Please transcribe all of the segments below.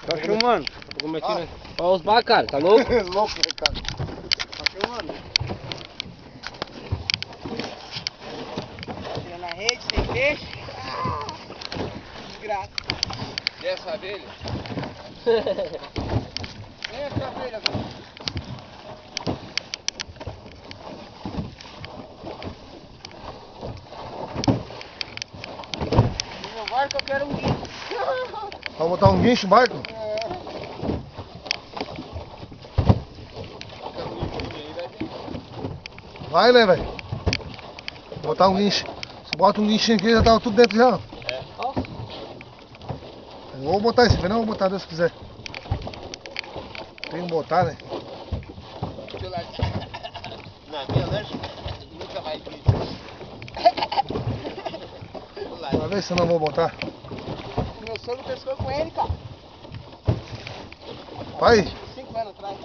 Tá filmando? Como é que é? Olha os barcos, cara, tá louco? Louco, né, cara? Tá filmando? Tira na rede, sem peixe. Desgraça. E essa abelha? Vem essa abelha, velho. No meu barco eu quero um guincho. Vai botar um guincho no barco? Vai, né, velho? Botar um guincho. Se bota um guinchinho aqui, já tava tudo dentro já. É. Nossa. Eu não vou botar esse, não vou botar, Deus quiser. Tem que botar, né? Na minha lanche, nunca mais vi. Pra ver se eu não vou botar. O meu sogro pescou com ele, cara. Pai, 5 anos atrás.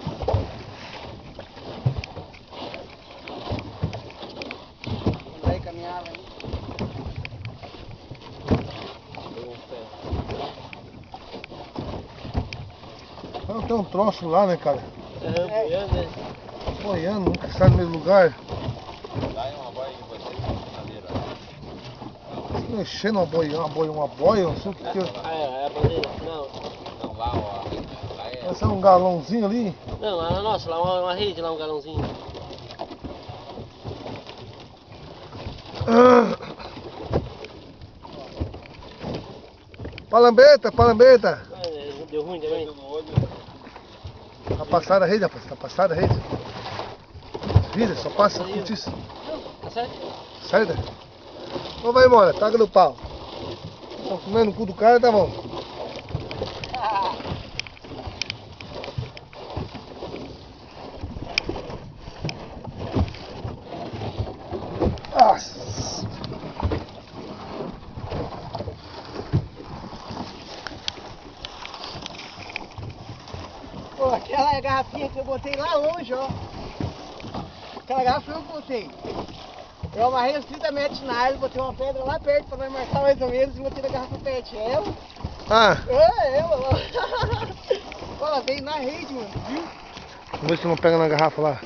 Daí caminhava aí. então tem um troço lá, né, cara? É, boiando, né? Boiando, nunca sai no mesmo lugar. Lá é uma boia de vocês, madeira. Mexendo uma boia, não sei o que que é. Ah, é a bandeira. Não, Não, lá, ó. Lá é. Esse é um galãozinho ali. não, lá na nossa, lá uma rede, lá um galãozinho. Palambeta, palambeta. Ah, deu ruim também. No olho. Tá passada a rede, rapaz, tá passada a rede. Vira, só passa notícia. Tá certo? Sai, não vai embora, taca no pau. Estão comendo o cu do cara, tá bom. Nossa. Pô, aquela garrafinha que eu botei lá longe, ó. Aquela garrafa eu botei. Eu amarrei uns 30 metros na área, botei uma pedra lá perto pra nós marcar mais ou menos e botei na garrafa pet. É ela? Ah, É ela lá. Pô, ela veio na rede, mano, viu? vamos ver se não pega na garrafa lá.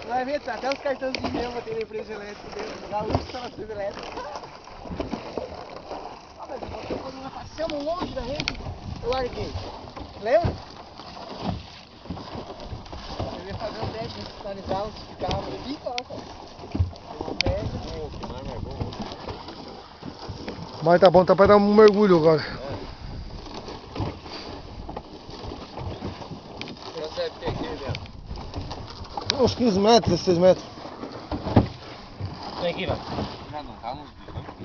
Vai ver, tá até os cartãozinhos mesmo, botei na empresa elétrica dentro, da luz instalações elétricas. Ah, mas eu botei quando nós passamos longe da rede, eu larguei. Lembra? Eu ia fazer um teste, sinalizar onde ficava, fica lá, cara. Tem uma pedra. Que mais é bom. Mas tá bom, tá pra dar um mergulho agora. Quanto deve ter aqui dentro? Uns 15 metros, 16 metros. Vem aqui, vai. Já não tá uns 18.